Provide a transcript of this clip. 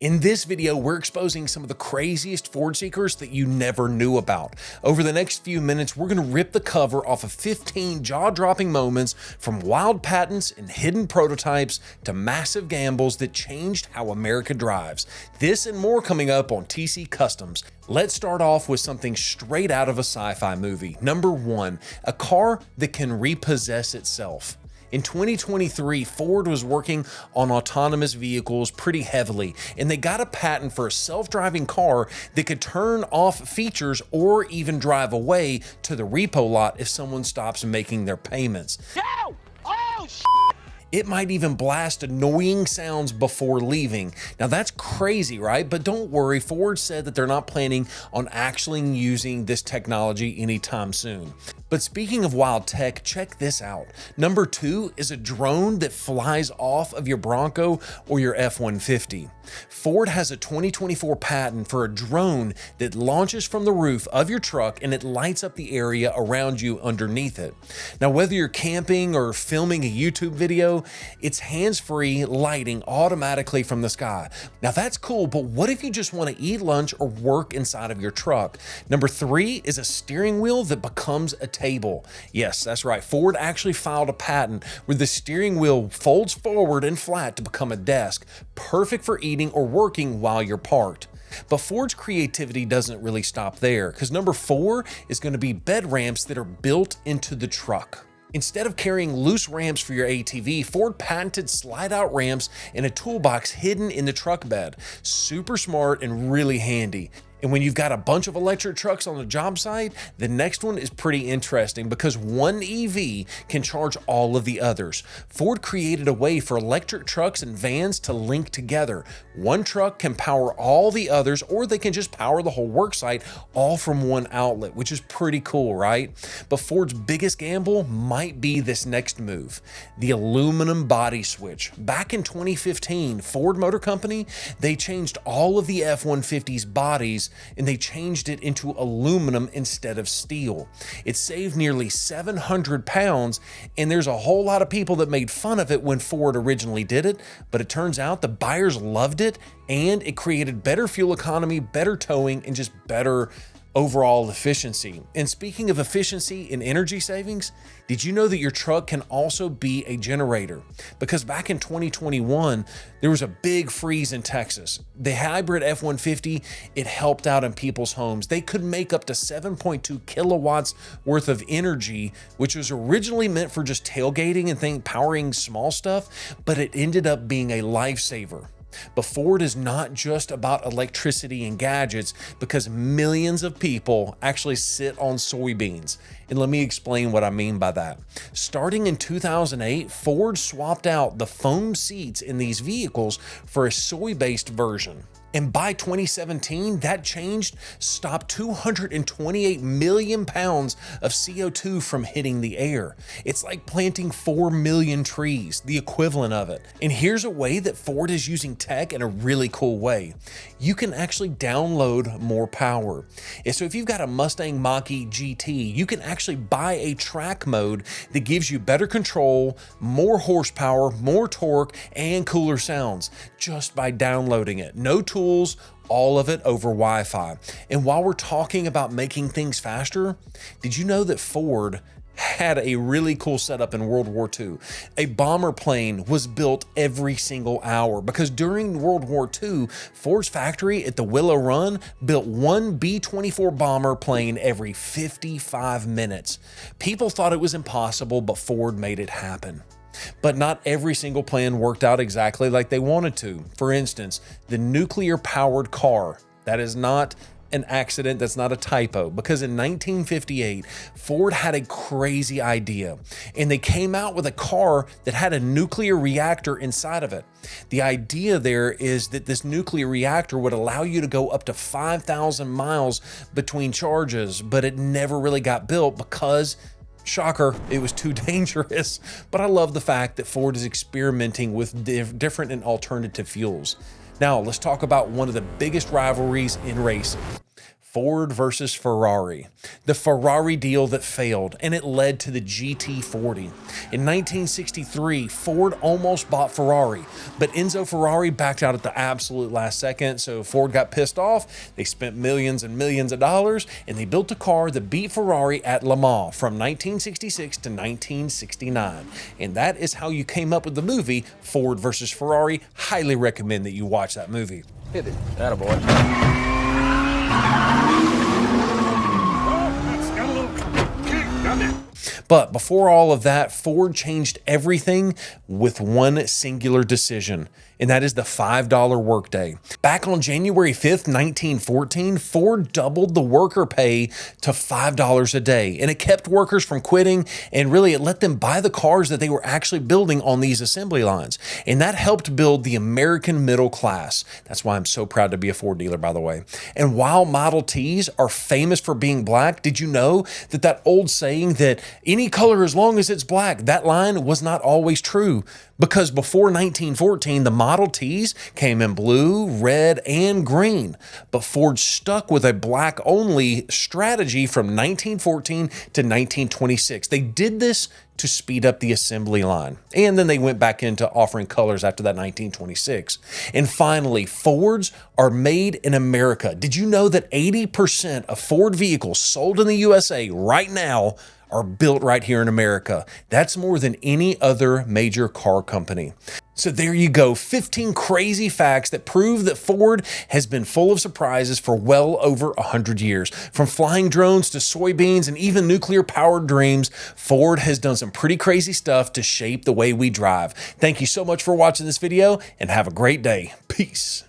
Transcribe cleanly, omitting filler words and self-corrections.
In this video, we're exposing some of the craziest Ford secrets that you never knew about. Over the next few minutes, we're going to rip the cover off of 15 jaw-dropping moments, from wild patents and hidden prototypes to massive gambles that changed how America drives. This and more coming up on TC Customs. Let's start off with something straight out of a sci-fi movie. Number 1, a car that can repossess itself. In 2023, Ford was working on autonomous vehicles pretty heavily, and they got a patent for a self-driving car that could turn off features or even drive away to the repo lot if someone stops making their payments. No! Oh, shit! It might even blast annoying sounds before leaving. Now that's crazy, right? But don't worry, Ford said that they're not planning on actually using this technology anytime soon. But speaking of wild tech, check this out. Number 2 is a drone that flies off of your Bronco or your F-150. Ford has a 2024 patent for a drone that launches from the roof of your truck and it lights up the area around you underneath it. Now, whether you're camping or filming a YouTube video, it's hands-free lighting automatically from the sky. Now that's cool, but what if you just want to eat lunch or work inside of your truck? Number 3 is a steering wheel that becomes a table. Yes, that's right. Ford actually filed a patent where the steering wheel folds forward and flat to become a desk, perfect for eating or working while you're parked. But Ford's creativity doesn't really stop there, because number 4 is going to be bed ramps that are built into the truck. Instead of carrying loose ramps for your ATV, Ford patented slide-out ramps in a toolbox hidden in the truck bed. Super smart and really handy. And when you've got a bunch of electric trucks on the job site, the next one is pretty interesting because one EV can charge all of the others. Ford created a way for electric trucks and vans to link together. One truck can power all the others, or they can just power the whole work site all from one outlet, which is pretty cool, right? But Ford's biggest gamble might be this next move, the aluminum body switch. Back in 2015, Ford Motor Company, they changed all of the F-150's bodies and they changed it into aluminum instead of steel. It saved nearly 700 pounds, and there's a whole lot of people that made fun of it when Ford originally did it, but it turns out the buyers loved it, and it created better fuel economy, better towing, and just better overall efficiency. And speaking of efficiency and energy savings, did you know that your truck can also be a generator? Because back in 2021, there was a big freeze in Texas. The hybrid F-150, it helped out in people's homes. They could make up to 7.2 kilowatts worth of energy, which was originally meant for just tailgating and powering small stuff, but it ended up being a lifesaver. But Ford is not just about electricity and gadgets, because millions of people actually sit on soybeans. And let me explain what I mean by that. Starting in 2008, Ford swapped out the foam seats in these vehicles for a soy-based version. And by 2017, that change stopped 228 million pounds of CO2 from hitting the air. It's like planting 4 million trees, the equivalent of it. And here's a way that Ford is using tech in a really cool way. You can actually download more power. And so if you've got a Mustang Mach-E GT, you can actually buy a track mode that gives you better control, more horsepower, more torque, and cooler sounds just by downloading it. No tools, all of it over Wi-Fi. And while we're talking about making things faster, did you know that Ford had a really cool setup in World War II? A bomber plane was built every single hour, because during World War II, Ford's factory at the Willow Run built one B-24 bomber plane every 55 minutes. People thought it was impossible, but Ford made it happen. But not every single plan worked out exactly like they wanted to. For instance, the nuclear-powered car. That is not an accident, that's not a typo, because in 1958, Ford had a crazy idea, and they came out with a car that had a nuclear reactor inside of it. The idea there is that this nuclear reactor would allow you to go up to 5,000 miles between charges, but it never really got built because, shocker, it was too dangerous. But I love the fact that Ford is experimenting with different and alternative fuels. Now, let's talk about one of the biggest rivalries in racing. Ford versus Ferrari, the Ferrari deal that failed, and it led to the GT40. In 1963, Ford almost bought Ferrari, but Enzo Ferrari backed out at the absolute last second, so Ford got pissed off. They spent millions and millions of dollars, and they built a car that beat Ferrari at Le Mans from 1966 to 1969. And that is how you came up with the movie Ford versus Ferrari. Highly recommend that you watch that movie. Hit it. Attaboy. But before all of that, Ford changed everything with one singular decision, and that is the $5 workday. Back on January 5th, 1914, Ford doubled the worker pay to $5 a day, and it kept workers from quitting, and really it let them buy the cars that they were actually building on these assembly lines. And that helped build the American middle class. That's why I'm so proud to be a Ford dealer, by the way. And while Model Ts are famous for being black, did you know that that old saying that any color as long as it's black, that line was not always true? Because before 1914, the Model Ts came in blue, red, and green. But Ford stuck with a black-only strategy from 1914 to 1926. They did this to speed up the assembly line. And then they went back into offering colors after that 1926. And finally, Fords are made in America. Did you know that 80% of Ford vehicles sold in the USA right now are built right here in America? That's more than any other major car company. So there you go, 15 crazy facts that prove that Ford has been full of surprises for well over 100 years. From flying drones to soybeans and even nuclear-powered dreams, Ford has done some pretty crazy stuff to shape the way we drive. Thank you so much for watching this video, and have a great day. Peace.